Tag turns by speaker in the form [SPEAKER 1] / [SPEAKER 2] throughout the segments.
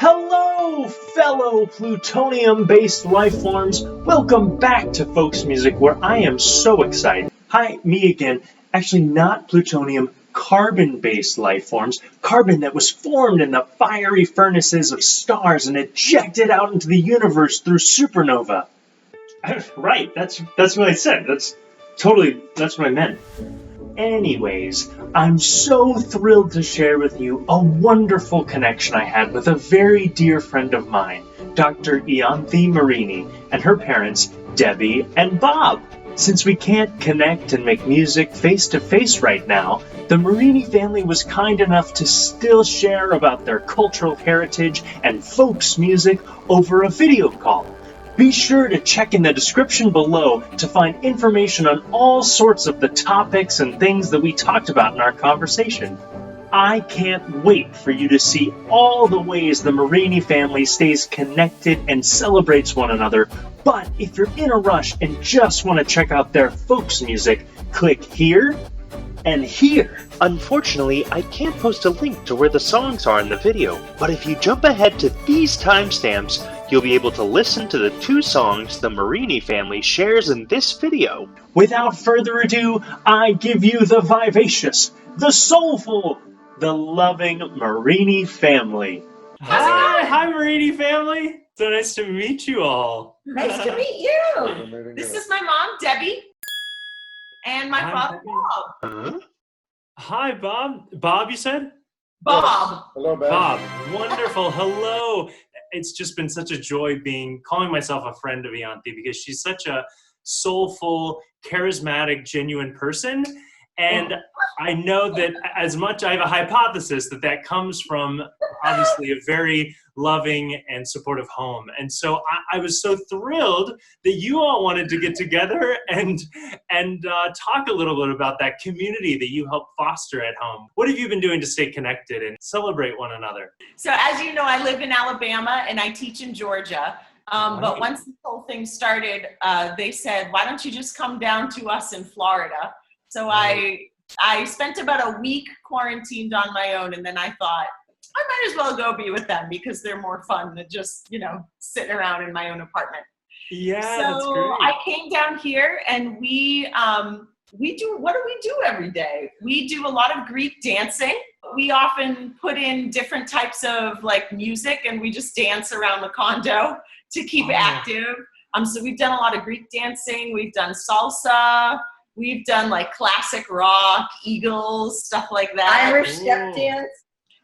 [SPEAKER 1] Hello, fellow plutonium-based life forms. Welcome back to Folks Music, where I am so excited. Hi, me again. Actually, not plutonium, carbon-based life forms. Carbon that was formed in the fiery furnaces of stars and ejected out into the universe through supernova. Right, that's what I said. That's what I meant. Anyways, I'm so thrilled to share with you a wonderful connection I had with a very dear friend of mine, Dr. Ianthe Marini, and her parents, Debbie and Bob. Since we can't connect and make music face to face right now, the Marini family was kind enough to still share about their cultural heritage and folks music over a video call. Be sure to check in the description below to find information on all sorts of the topics and things that we talked about in our conversation. I can't wait for you to see all the ways the Marini family stays connected and celebrates one another. But if you're in a rush and just want to check out their folks music, click here and here.
[SPEAKER 2] Unfortunately, I can't post a link to where the songs are in the video, but if you jump ahead to these timestamps, you'll be able to listen to the two songs the Marini family shares in this video.
[SPEAKER 1] Without further ado, I give you the vivacious, the soulful, the loving Marini family.
[SPEAKER 3] Hi, Marini family. So nice to meet you all.
[SPEAKER 4] Nice to meet you. This is my mom, Debbie, and my father, Bob.
[SPEAKER 2] Huh?
[SPEAKER 3] Hi, Bob. Bob, you said?
[SPEAKER 4] Bob.
[SPEAKER 5] Hello, Ben.
[SPEAKER 3] Bob. Wonderful. Hello. It's just been such a joy calling myself a friend of Ianthe because she's such a soulful, charismatic, genuine person. And I know that as much, I have a hypothesis that comes from obviously a very loving and supportive home. And so I was so thrilled that you all wanted to get together and talk a little bit about that community that you help foster at home. What have you been doing to stay connected and celebrate one another?
[SPEAKER 4] So as you know, I live in Alabama and I teach in Georgia. But once this whole thing started, they said, why don't you just come down to us in Florida? So I spent about a week quarantined on my own, and then I thought, I might as well go be with them because they're more fun than just, sitting around in my own apartment.
[SPEAKER 3] Yeah,
[SPEAKER 4] so
[SPEAKER 3] that's great.
[SPEAKER 4] I came down here and we do, what do we do every day? We do a lot of Greek dancing. We often put in different types of music and we just dance around the condo to keep active. So we've done a lot of Greek dancing. We've done salsa. We've done classic rock, Eagles, stuff like that.
[SPEAKER 6] Irish step dance.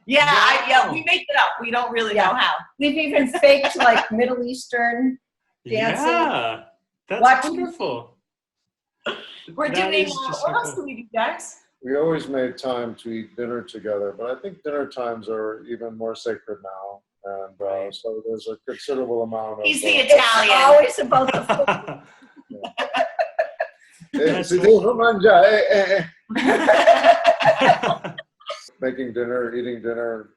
[SPEAKER 4] Yeah, we make it up. We don't really know how.
[SPEAKER 6] We've even faked Middle Eastern dancing.
[SPEAKER 3] Yeah, that's wonderful.
[SPEAKER 4] We're doing, what else do we do, guys?
[SPEAKER 5] We always made time to eat dinner together, but I think dinner times are even more sacred now. And so there's a considerable amount of...
[SPEAKER 4] He's the Italian.
[SPEAKER 6] It's always about the food.
[SPEAKER 5] Making dinner, eating dinner,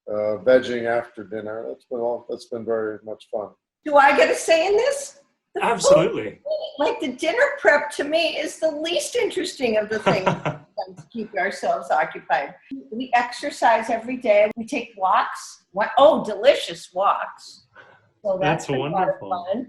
[SPEAKER 5] vegging after dinner. That's been very much fun.
[SPEAKER 6] Do I get a say in this?
[SPEAKER 3] Absolutely.
[SPEAKER 6] The dinner prep to me is the least interesting of the things to keep ourselves occupied. We exercise every day. We take walks. Delicious walks. So that's been
[SPEAKER 3] wonderful.
[SPEAKER 6] A lot of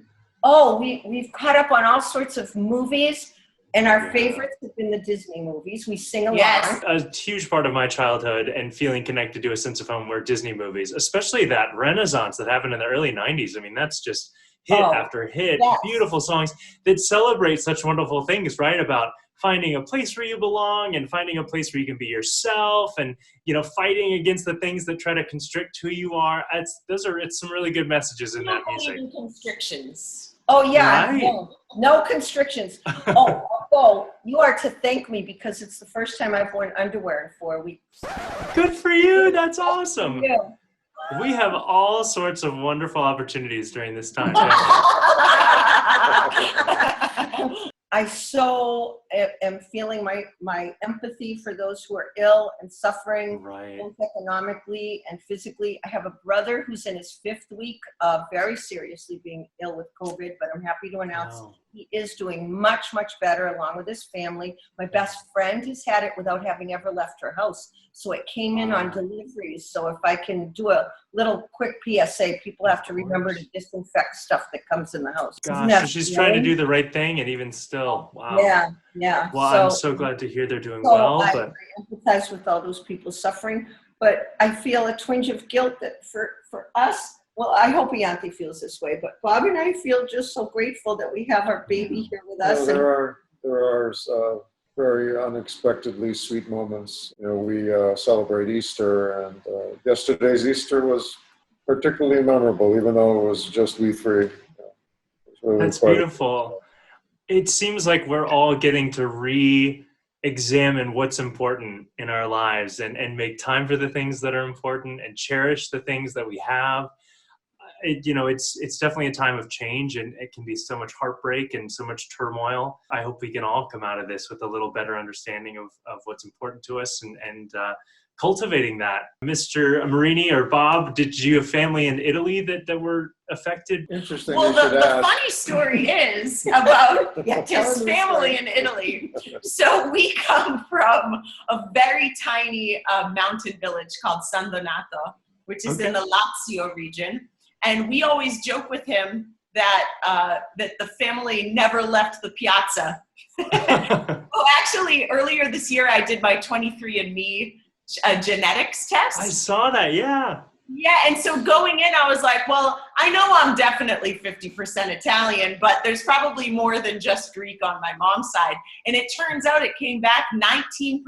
[SPEAKER 6] fun. We've caught up on all sorts of movies. And our favorites have been the Disney movies. We sing along.
[SPEAKER 4] Yes.
[SPEAKER 3] A huge part of my childhood and feeling connected to a sense of home were Disney movies, especially that renaissance that happened in the early 90s. I mean, that's just hit after hit, beautiful songs that celebrate such wonderful things, right? About finding a place where you belong and finding a place where you can be yourself and, fighting against the things that try to constrict who you are. It's some really good messages in that music.
[SPEAKER 4] No constrictions.
[SPEAKER 6] Oh, yeah.
[SPEAKER 3] Right.
[SPEAKER 6] No constrictions. You are to thank me because it's the first time I've worn underwear in 4 weeks.
[SPEAKER 3] Good for you. That's awesome.
[SPEAKER 6] Yeah.
[SPEAKER 3] We have all sorts of wonderful opportunities during this time.
[SPEAKER 6] I so am feeling my empathy for those who are ill and suffering, both economically and physically. I have a brother who's in his 5th week of very seriously being ill with COVID, but I'm happy to announce He is doing much, much better along with his family. My best friend has had it without having ever left her house. So it came in on deliveries. So if I can do a little quick PSA, people have to remember to disinfect stuff that comes in the house.
[SPEAKER 3] Gosh, so she's trying to do the right thing, and even still, wow.
[SPEAKER 6] Yeah.
[SPEAKER 3] Well, I'm so glad to hear they're doing well.
[SPEAKER 6] I
[SPEAKER 3] But
[SPEAKER 6] empathize with all those people suffering, but I feel a twinge of guilt that for us, well, I hope Ianthi feels this way, but Bob and I feel just so grateful that we have our baby here with us.
[SPEAKER 5] There are very unexpectedly sweet moments. We celebrate Easter, and yesterday's Easter was particularly memorable, even though it was just we three. Really
[SPEAKER 3] that's beautiful. It seems like we're all getting to re-examine what's important in our lives and make time for the things that are important and cherish the things that we have. It's definitely a time of change, and it can be so much heartbreak and so much turmoil. I hope we can all come out of this with a little better understanding of what's important to us and cultivating that. Mr. Marini or Bob, did you have family in Italy that were affected?
[SPEAKER 5] Interesting.
[SPEAKER 4] Well, the funny story is about his family in Italy. So we come from a very tiny mountain village called San Donato, which is in the Lazio region. And we always joke with him that the family never left the piazza. Well, actually, earlier this year, I did my 23andMe genetics test.
[SPEAKER 3] I saw that, yeah.
[SPEAKER 4] Yeah, and so going in, I was like, well, I know I'm definitely 50% Italian, but there's probably more than just Greek on my mom's side. And it turns out it came back 19%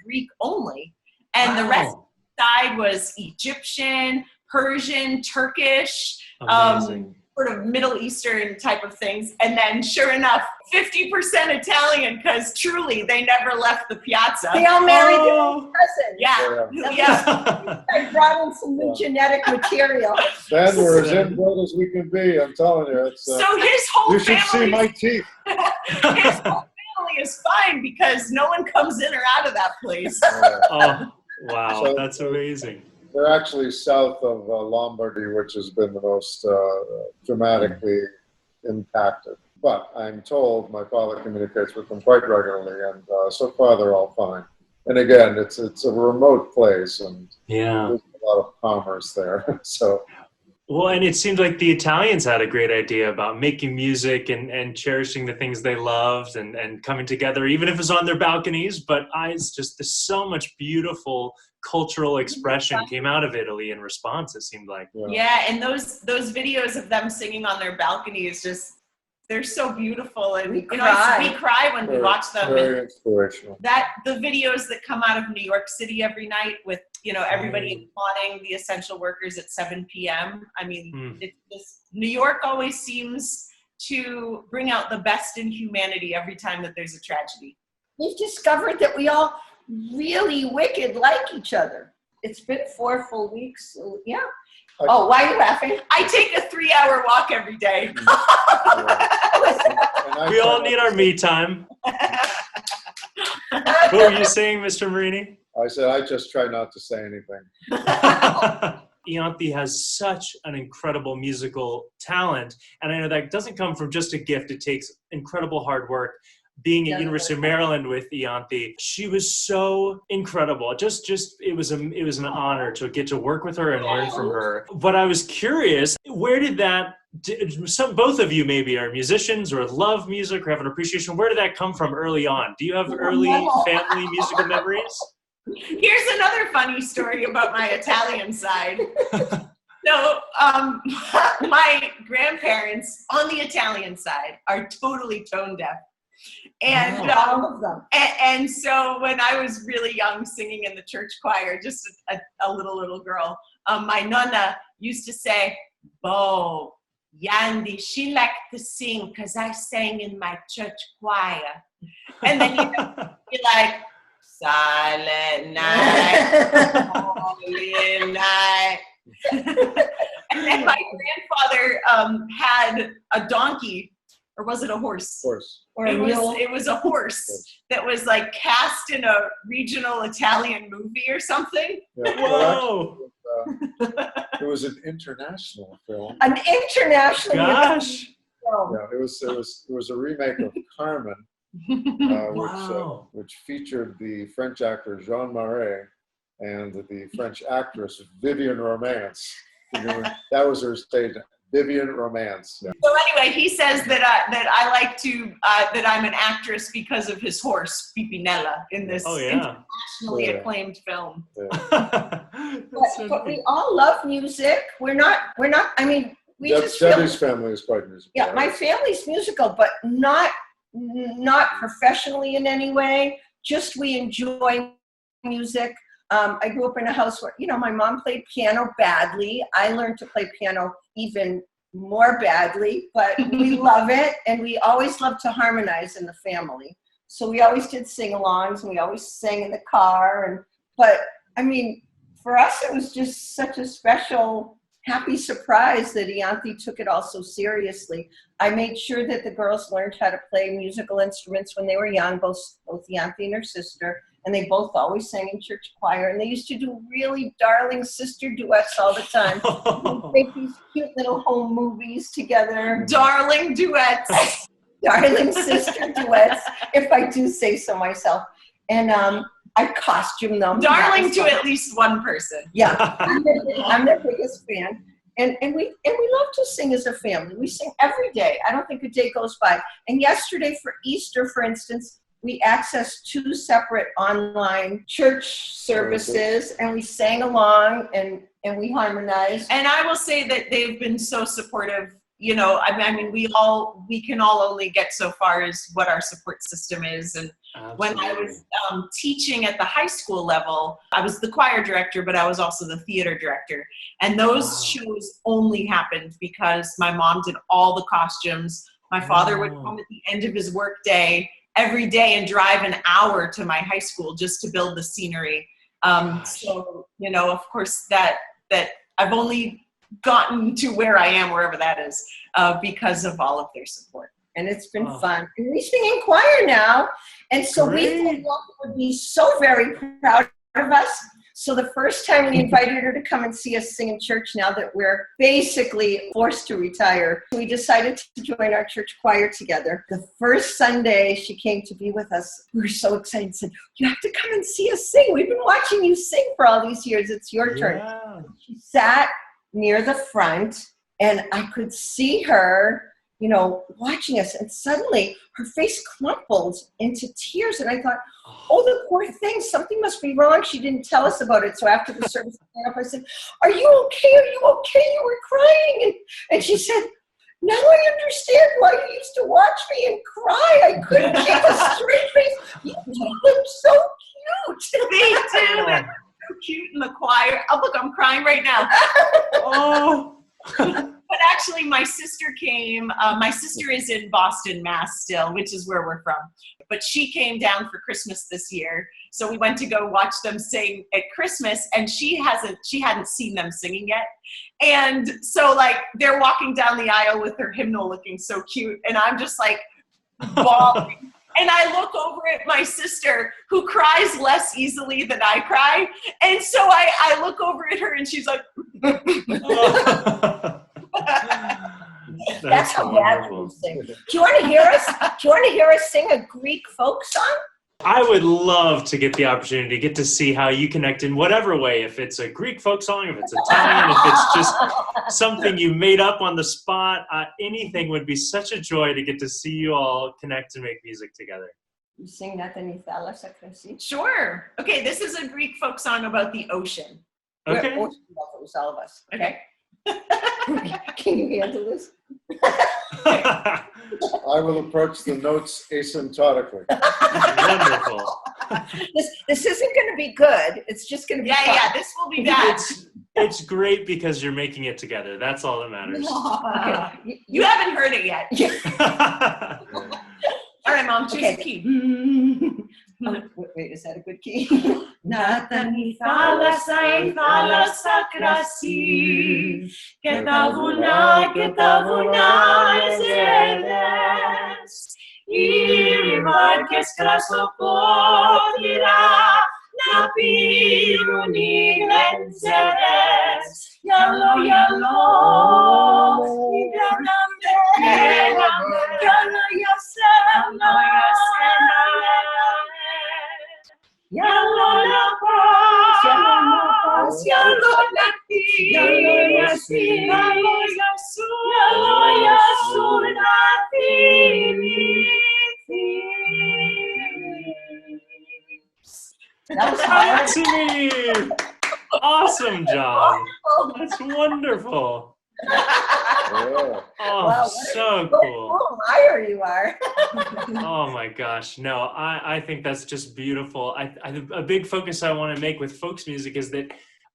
[SPEAKER 4] Greek only. And the rest of the side was Egyptian, Persian, Turkish, sort of Middle Eastern type of things. And then sure enough, 50% Italian, because truly they never left the piazza.
[SPEAKER 6] They all married their own cousins.
[SPEAKER 4] Yeah.
[SPEAKER 6] I brought in some new genetic material.
[SPEAKER 5] Then we're as inbred as we can be, I'm telling you.
[SPEAKER 4] So his whole
[SPEAKER 5] you should
[SPEAKER 4] family,
[SPEAKER 5] see my teeth.
[SPEAKER 4] His whole family is fine because no one comes in or out of that place.
[SPEAKER 3] Oh, wow, that's amazing.
[SPEAKER 5] They're actually south of Lombardy, which has been the most dramatically impacted. But I'm told my father communicates with them quite regularly, and so far they're all fine. And again, it's a remote place, and there's a lot of commerce there. So.
[SPEAKER 3] Well, and it seemed like the Italians had a great idea about making music and cherishing the things they loved and coming together, even if it was on their balconies. But there's so much beautiful cultural expression came out of Italy in response, it seemed like.
[SPEAKER 4] Yeah, and those videos of them singing on their balconies, they're so beautiful, and we cry when we watch them.
[SPEAKER 5] Very inspirational.
[SPEAKER 4] The videos that come out of New York City every night with everybody applauding the essential workers at 7 p.m. I mean, New York always seems to bring out the best in humanity every time that there's a tragedy.
[SPEAKER 6] We've discovered that we all really wicked like each other. It's been 4 full weeks. So yeah. Oh, why are you laughing?
[SPEAKER 4] I take a 3-hour walk every day.
[SPEAKER 3] We all need our me time. What were you saying, Mr. Marini?
[SPEAKER 5] I said I just try not to say anything.
[SPEAKER 3] Ianthi has such an incredible musical talent, and I know that doesn't come from just a gift. It takes incredible hard work. Being at University of Maryland with Ianthi, she was so incredible. It was an honor to get to work with her and learn from her. But I was curious, where did that? Both of you maybe are musicians or love music or have an appreciation. Where did that come from early on? Do you have early family musical memories?
[SPEAKER 4] Here's another funny story about my Italian side. So, my grandparents on the Italian side are totally tone deaf. And and so when I was really young, singing in the church choir, just a little girl, my nonna used to say, "Bo, Yandy, she liked to sing because I sang in my church choir." And then you'd be like, "Silent night, holy night." And then my grandfather had a donkey. Or was it a horse?
[SPEAKER 5] Horse.
[SPEAKER 6] Or a mule?
[SPEAKER 4] It was a horse that was like cast in a regional Italian movie or something.
[SPEAKER 5] Yeah.
[SPEAKER 3] Whoa!
[SPEAKER 5] It was an international film.
[SPEAKER 6] An international
[SPEAKER 3] Gosh!
[SPEAKER 6] film.
[SPEAKER 5] Yeah, it was a remake of Carmen,
[SPEAKER 3] Wow.
[SPEAKER 5] which featured the French actor Jean Marais and the French actress Vivian Romance. That was her stage name, Vivian Romance. Yeah.
[SPEAKER 4] So anyway, he says that I like to that I'm an actress because of his horse Pimpinella in this
[SPEAKER 3] Oh yeah.
[SPEAKER 4] internationally acclaimed film.
[SPEAKER 6] But we all love music. We're not. I mean, we just feel.
[SPEAKER 5] Debbie's family is quite musical.
[SPEAKER 6] Yeah,
[SPEAKER 5] right?
[SPEAKER 6] my family's musical, but not professionally in any way. Just we enjoy music. I grew up in a house where, my mom played piano badly. I learned to play piano even more badly, but we love it, and we always love to harmonize in the family. So we always did sing-alongs, and we always sang in the car. But I mean, for us, it was just such a special, happy surprise that Ianthi took it all so seriously. I made sure that the girls learned how to play musical instruments when they were young, both Ianthi and her sister. And they both always sang in church choir. And they used to do really darling sister duets all the time. They'd make these cute little home movies together.
[SPEAKER 4] Darling duets.
[SPEAKER 6] Darling sister duets, if I do say so myself. And I costume them.
[SPEAKER 4] Darling to at least one person.
[SPEAKER 6] Yeah, I'm their biggest fan. And we love to sing as a family. We sing every day. I don't think a day goes by. And yesterday for Easter, for instance, we accessed 2 separate online church services, and we sang along and we harmonized.
[SPEAKER 4] And I will say that they've been so supportive. I mean, we can all only get so far as what our support system is. And when I was teaching at the high school level, I was the choir director, but I was also the theater director. And those shows only happened because my mom did all the costumes. My father would come at the end of his work day every day and drive an hour to my high school just to build the scenery. So, of course, that I've only gotten to where I am, wherever that is, because of all of their support.
[SPEAKER 6] And it's been fun. And we sing in choir now. And so we thought Ianthi would be so very proud of us. So the first time we invited her to come and see us sing in church, now that we're basically forced to retire, we decided to join our church choir together. The first Sunday she came to be with us, we were so excited and said, "You have to come and see us sing. We've been watching you sing for all these years. It's your turn."
[SPEAKER 3] Yeah.
[SPEAKER 6] She sat near the front, and I could see her, watching us. And suddenly her face crumpled into tears. And I thought, oh, the poor thing, something must be wrong. She didn't tell us about it. So after the service came up, I said, "Are you okay? Are you okay? You were crying." And she said, "Now I understand why you used to watch me and cry. I couldn't keep a straight face. You two look so cute."
[SPEAKER 4] They do. They're so cute in the choir. Oh, look, I'm crying right now.
[SPEAKER 3] Oh.
[SPEAKER 4] But actually, my sister came. My sister is in Boston, Mass still, which is where we're from. But she came down for Christmas this year. So we went to go watch them sing at Christmas, and she hadn't seen them singing yet. And so they're walking down the aisle with their hymnal looking so cute. And I'm just bawling. And I look over at my sister, who cries less easily than I cry. And so I look over at her, and she's like,
[SPEAKER 6] That's how bad we sing. Do you want to hear us sing a Greek folk song?
[SPEAKER 3] I would love to get the opportunity to get to see how you connect in whatever way. If it's a Greek folk song, if it's Italian, if it's just something you made up on the spot, anything would be such a joy to get to see you all connect and make music together.
[SPEAKER 6] You sing that in Thalas Akrasi?
[SPEAKER 4] Sure. Okay, this is a Greek folk song about the ocean.
[SPEAKER 3] Okay.
[SPEAKER 6] We're ocean lovers, all of us.
[SPEAKER 4] Okay.
[SPEAKER 6] Can you handle this?
[SPEAKER 5] I will approach the notes asymptotically.
[SPEAKER 3] Wonderful.
[SPEAKER 6] This isn't going to be good. It's just going to be fun.
[SPEAKER 4] Yeah, this will be bad.
[SPEAKER 3] It's great because you're making it together. That's all that matters.
[SPEAKER 6] Okay.
[SPEAKER 4] You haven't heard it yet. All right, Mom, choose a key.
[SPEAKER 6] Wait, is that a good key?
[SPEAKER 4] Natani thalas ay thalas akrasi, ketavuna zeles, irivadkes krasopotira, napiruni lenzeres, yalo,
[SPEAKER 6] That was
[SPEAKER 3] Back
[SPEAKER 6] hard.
[SPEAKER 3] to me. Awesome job. That's wonderful.
[SPEAKER 5] Yeah.
[SPEAKER 3] Oh,
[SPEAKER 6] Wow,
[SPEAKER 3] so
[SPEAKER 6] What
[SPEAKER 3] cool.
[SPEAKER 6] a liar you are.
[SPEAKER 3] Oh my gosh. No, I think that's just beautiful. A big focus I want to make with folks music is that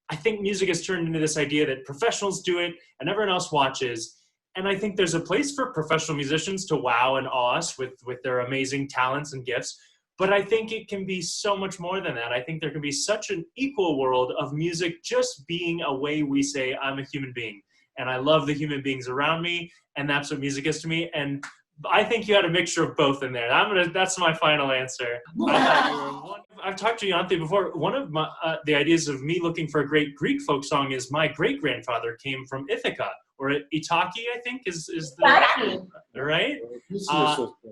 [SPEAKER 3] I think music has turned into this idea that professionals do it and everyone else watches. And I think there's a place for professional musicians to wow and awe us with their amazing talents and gifts. But I think it can be so much more than that. I think there can be such an equal world of music just being a way we say, I'm a human being. And I love the human beings around me. And that's what music is to me. And I think you had a mixture of both in there. That's my final answer. I thought you were I've talked to Ianthe before. One of my, the ideas of me looking for a great Greek folk song is my great-grandfather came from Ithaca, or Itaki, I think is
[SPEAKER 6] Itaki.
[SPEAKER 3] right?
[SPEAKER 5] This
[SPEAKER 3] Uh,
[SPEAKER 5] is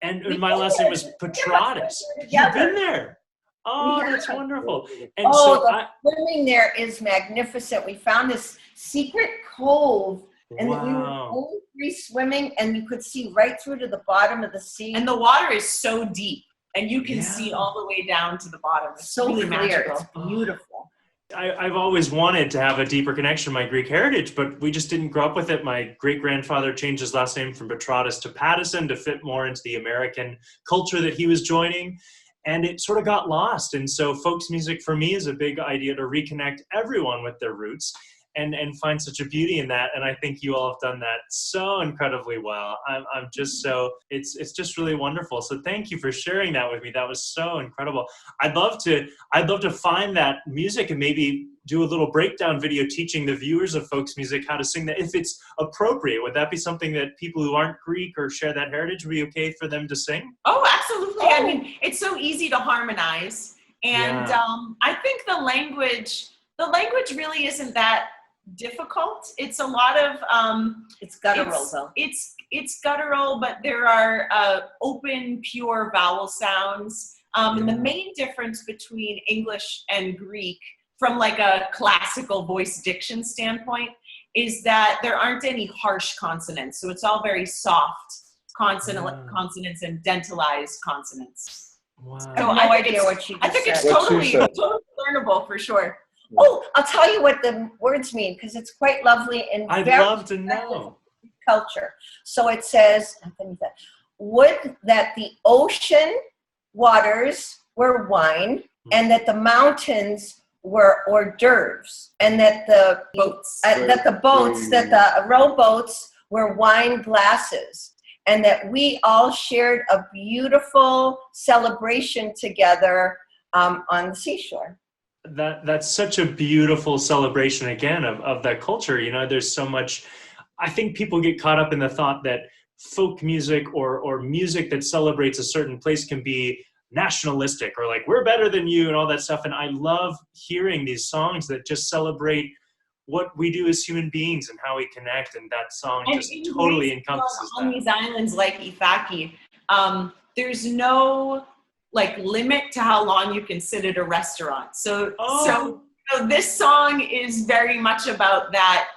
[SPEAKER 3] And my last name was Petratus. You've
[SPEAKER 6] Together.
[SPEAKER 3] been there. Oh,
[SPEAKER 6] We
[SPEAKER 3] that's
[SPEAKER 6] have.
[SPEAKER 3] wonderful. And
[SPEAKER 6] Oh,
[SPEAKER 3] so
[SPEAKER 6] the swimming there is magnificent. We found this secret cove, and we were
[SPEAKER 3] wow.
[SPEAKER 6] only free swimming, and you could see right through to the bottom of the sea.
[SPEAKER 4] And the water is so deep, and you can
[SPEAKER 3] Yeah.
[SPEAKER 4] see all the way down to the bottom. It's
[SPEAKER 6] so
[SPEAKER 4] really
[SPEAKER 6] clear.
[SPEAKER 4] magical.
[SPEAKER 6] It's beautiful.
[SPEAKER 3] I've always wanted to have a deeper connection to my Greek heritage, but we just didn't grow up with it. My great-grandfather changed his last name from Petratus to Pattison to fit more into the American culture that he was joining, and it sort of got lost. And so folks music for me is a big idea to reconnect everyone with their roots and find such a beauty in that. And I think you all have done that so incredibly well. I'm just so, it's just really wonderful. So thank you for sharing that with me. That was so incredible. I'd love to find that music and maybe do a little breakdown video teaching the viewers of folks music how to sing that if it's appropriate. Would that be something that people who aren't Greek or share that heritage would be okay for them to sing?
[SPEAKER 4] Oh, absolutely. I mean, it's so easy to harmonize. And
[SPEAKER 3] Yeah.
[SPEAKER 4] I think the language really isn't that difficult. It's a lot of
[SPEAKER 6] It's guttural, though.
[SPEAKER 4] it's guttural, but there are open, pure vowel sounds. And the main difference between English and Greek, from like a classical voice diction standpoint, is that there aren't any harsh consonants. So it's all very soft consonants and dentalized consonants.
[SPEAKER 3] Wow.
[SPEAKER 6] I have no
[SPEAKER 4] I think
[SPEAKER 6] idea
[SPEAKER 4] it's-
[SPEAKER 6] what she just
[SPEAKER 4] I think it's
[SPEAKER 6] said.
[SPEAKER 5] What she said.
[SPEAKER 4] totally learnable for sure.
[SPEAKER 6] Oh, I'll tell you what the words mean, because it's quite lovely and
[SPEAKER 3] I'd
[SPEAKER 6] very
[SPEAKER 3] love to know.
[SPEAKER 6] culture. So it says, would that the ocean waters were wine, and that the mountains were hors d'oeuvres, and that the
[SPEAKER 4] Boats.
[SPEAKER 6] that the rowboats were wine glasses, and that we all shared a beautiful celebration together on the seashore.
[SPEAKER 3] That's such a beautiful celebration again of that culture. You know, there's so much. I think people get caught up in the thought that folk music or music that celebrates a certain place can be nationalistic or like we're better than you and all that stuff. And I love hearing these songs that just celebrate what we do as human beings and how we connect. And that song
[SPEAKER 4] And
[SPEAKER 3] just
[SPEAKER 4] in
[SPEAKER 3] totally
[SPEAKER 4] Greece,
[SPEAKER 3] encompasses
[SPEAKER 4] on
[SPEAKER 3] that.
[SPEAKER 4] these islands like Ithaki, there's no like limit to how long you can sit at a restaurant. So this song is very much about that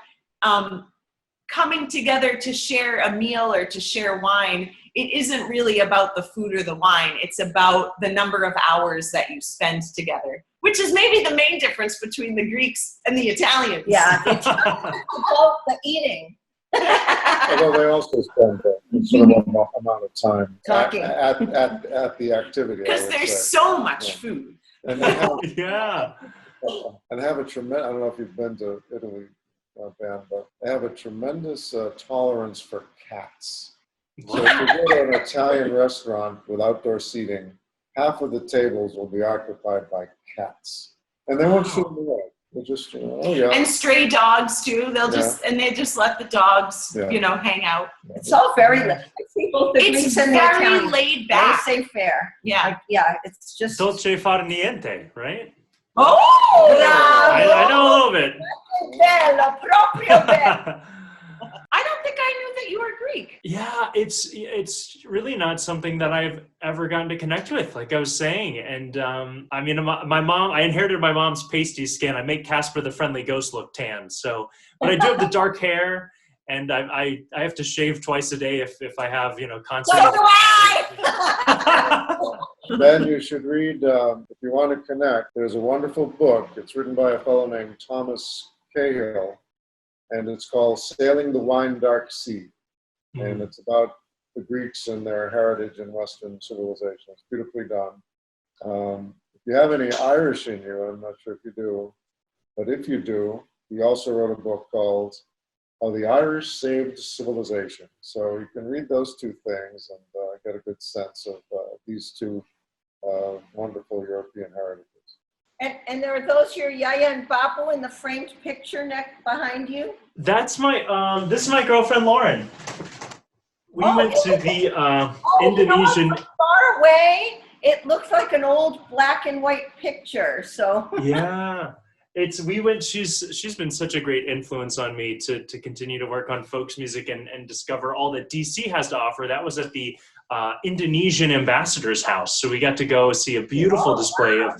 [SPEAKER 4] coming together to share a meal or to share wine. It isn't really about the food or the wine. It's about the number of hours that you spend together, which is maybe the main difference between the Greeks and the Italians.
[SPEAKER 6] Yeah, it's about the eating.
[SPEAKER 5] Although they also spend a considerable amount of time
[SPEAKER 6] Talking.
[SPEAKER 5] at the activity. I
[SPEAKER 4] Because
[SPEAKER 5] would
[SPEAKER 4] there's
[SPEAKER 5] say.
[SPEAKER 4] so much food.
[SPEAKER 5] And they have,
[SPEAKER 3] Yeah.
[SPEAKER 5] and have a tremendous, I don't know if you've been to Italy, Ben, but they have a tremendous tolerance for cats. So if you go to an Italian restaurant with outdoor seating, half of the tables will be occupied by cats. And they won't shoot them away. They just, oh yeah.
[SPEAKER 4] And stray dogs too. They'll they just let the dogs,
[SPEAKER 5] Yeah.
[SPEAKER 4] hang out.
[SPEAKER 6] It's all very, I think both the
[SPEAKER 4] It's
[SPEAKER 6] Greeks and the
[SPEAKER 4] very
[SPEAKER 6] Italians,
[SPEAKER 4] laid
[SPEAKER 6] very
[SPEAKER 4] back.
[SPEAKER 6] safe fare.
[SPEAKER 4] Yeah.
[SPEAKER 6] Yeah, it's just.
[SPEAKER 3] Dolce far niente, right?
[SPEAKER 4] Oh!
[SPEAKER 3] I know a little bit.
[SPEAKER 6] Bello, proprio bello.
[SPEAKER 4] I don't think I knew that you were Greek. Greek?
[SPEAKER 3] Yeah, it's really not something that I've ever gotten to connect with, like I was saying. And I mean, my mom, I inherited my mom's pasty skin. I make Casper the Friendly Ghost look tan. So, but I do have the dark hair, and I have to shave twice a day if I have, you know, constant.
[SPEAKER 6] So do I!
[SPEAKER 5] Ben, you should read, if you want to connect, there's a wonderful book. It's written by a fellow named Thomas Cahill, and it's called Sailing the Wine Dark Sea. And it's about the Greeks and their heritage in Western civilization. It's beautifully done. If you have any Irish in you, I'm not sure if you do, but if you do, he also wrote a book called How the Irish Saved Civilization. So you can read those two things and get a good sense of these two wonderful European heritages.
[SPEAKER 6] And there are those your Yaya and Babu in the framed picture behind you?
[SPEAKER 3] That's my, this is my girlfriend, Lauren. We went to the Indonesian.
[SPEAKER 6] You know, far away, it looks like an old black and white picture. So
[SPEAKER 3] Yeah, she's been such a great influence on me to continue to work on folks music and discover all that DC has to offer. That was at the Indonesian ambassador's house. So we got to go see a beautiful display of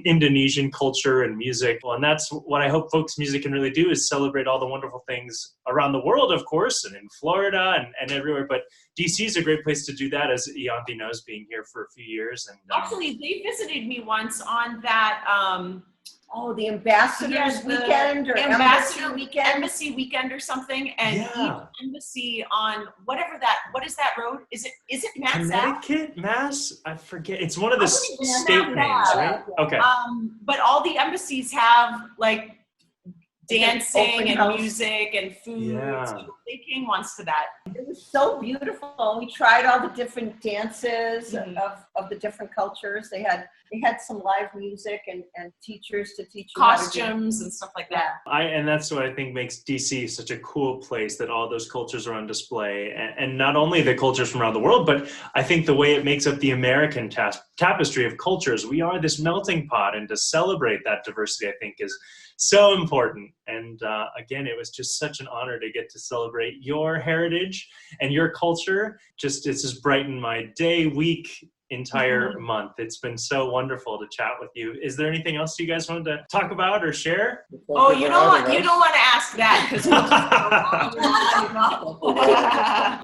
[SPEAKER 3] Indonesian culture and music. Well, and that's what I hope folks music can really do, is celebrate all the wonderful things around the world, of course, and in Florida and everywhere. But DC is a great place to do that, as Ianthi knows, being here for a few years. And
[SPEAKER 4] Actually, they visited me once on that.
[SPEAKER 6] the ambassador's weekend or
[SPEAKER 4] embassy weekend or something, and embassy on what is that road? Is it Mass Ave?
[SPEAKER 3] Connecticut, Mass? I forget. It's one of the state names, right? Okay.
[SPEAKER 4] But all the embassies have like dancing and
[SPEAKER 6] house.
[SPEAKER 4] Music and food.
[SPEAKER 3] Yeah.
[SPEAKER 4] So they came once to that.
[SPEAKER 6] It was so beautiful. We tried all the different dances of the different cultures. They had some live music and teachers to teach you
[SPEAKER 4] Costumes and stuff like that.
[SPEAKER 3] And that's what I think makes DC such a cool place, that all those cultures are on display. And not only the cultures from around the world, but I think the way it makes up the American tapestry of cultures. We are this melting pot, and to celebrate that diversity, I think, is so important. And again, it was just such an honor to get to celebrate your heritage and your culture. It's just brightened my day, week, entire month. It's been so wonderful to chat with you. Is there anything else you guys wanted to talk about or share?
[SPEAKER 4] Oh, you don't want to ask that, because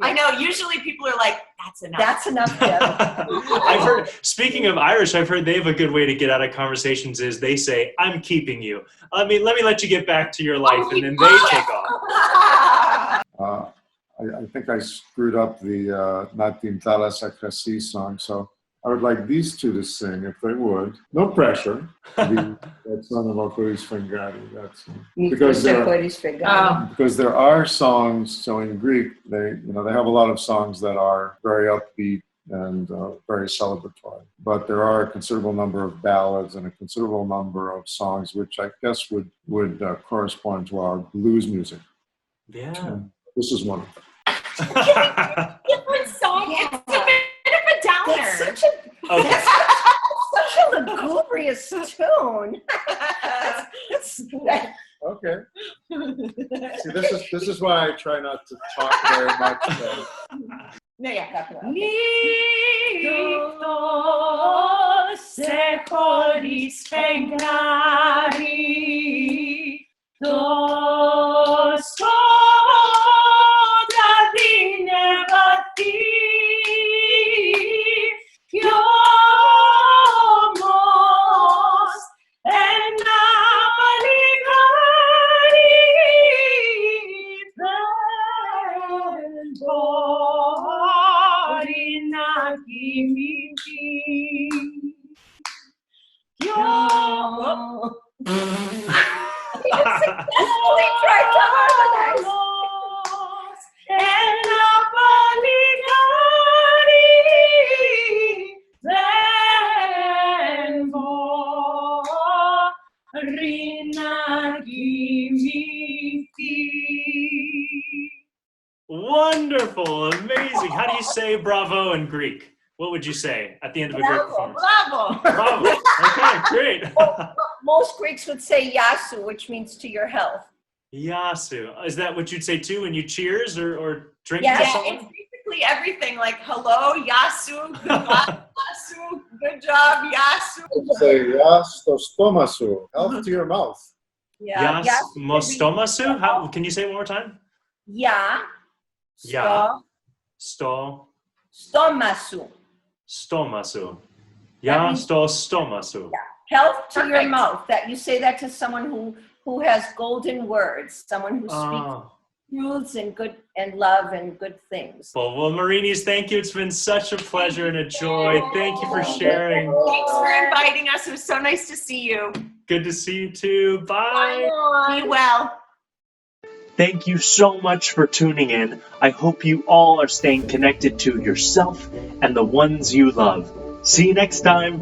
[SPEAKER 4] I know usually people are like, that's enough.
[SPEAKER 6] That's enough. Yeah.
[SPEAKER 3] I've heard, speaking of Irish, I've heard they have a good way to get out of conversations is they say, I'm keeping you. Let me let you get back to your life, and then they take off.
[SPEAKER 5] I think I screwed up the Natin Talas Akrasi song, so I would like these two to sing, if they would. No pressure. That song about Coris Fengari. Because there are songs. So in Greek, they have a lot of songs that are very upbeat and very celebratory. But there are a considerable number of ballads and a considerable number of songs which I guess would correspond to our blues music.
[SPEAKER 3] Yeah.
[SPEAKER 5] And this is one of them.
[SPEAKER 4] Different song.
[SPEAKER 6] Yeah.
[SPEAKER 4] It's a bit of a downer.
[SPEAKER 6] That's such a lugubrious tune.
[SPEAKER 5] Okay. See, this is why I try not to talk very much.
[SPEAKER 4] Nito se Coris Fengari,
[SPEAKER 6] Successfully tried to harmonize.
[SPEAKER 3] Wonderful, amazing. How do you say bravo in Greek? What would you say at the end of a Greek performance?
[SPEAKER 6] Bravo.
[SPEAKER 3] Bravo. Okay, great.
[SPEAKER 6] Most Greeks would say yasu, which means to your health.
[SPEAKER 3] Yasu. Is that what you'd say too when you cheers or drink
[SPEAKER 6] Yeah,
[SPEAKER 3] to
[SPEAKER 4] Yeah,
[SPEAKER 3] someone?
[SPEAKER 4] it's basically everything like hello, Yasu, goodbye, Yasu, good job, Yasu.
[SPEAKER 5] I'd say yas to stomasu, health to your mouth.
[SPEAKER 6] Yeah.
[SPEAKER 3] Yas
[SPEAKER 6] Yeah.
[SPEAKER 3] mostomasu? How can you say it one more time?
[SPEAKER 6] Yeah.
[SPEAKER 3] Yeah. Sto
[SPEAKER 6] Stomasu.
[SPEAKER 3] stomasu.
[SPEAKER 6] That
[SPEAKER 3] Ya
[SPEAKER 6] means-
[SPEAKER 3] sto stomasu.
[SPEAKER 6] Health to your
[SPEAKER 4] Perfect.
[SPEAKER 6] mouth. That you say that to someone who has golden words, someone who speaks
[SPEAKER 3] Oh.
[SPEAKER 6] truths and good and love and good things.
[SPEAKER 3] Well, Marinis, thank you. It's been such a pleasure and a joy. Thank you for sharing.
[SPEAKER 4] Thanks for inviting us. It was so nice to see you.
[SPEAKER 3] Good to see you too. Bye.
[SPEAKER 4] Be well.
[SPEAKER 1] Thank you so much for tuning in. I hope you all are staying connected to yourself and the ones you love. See you next time.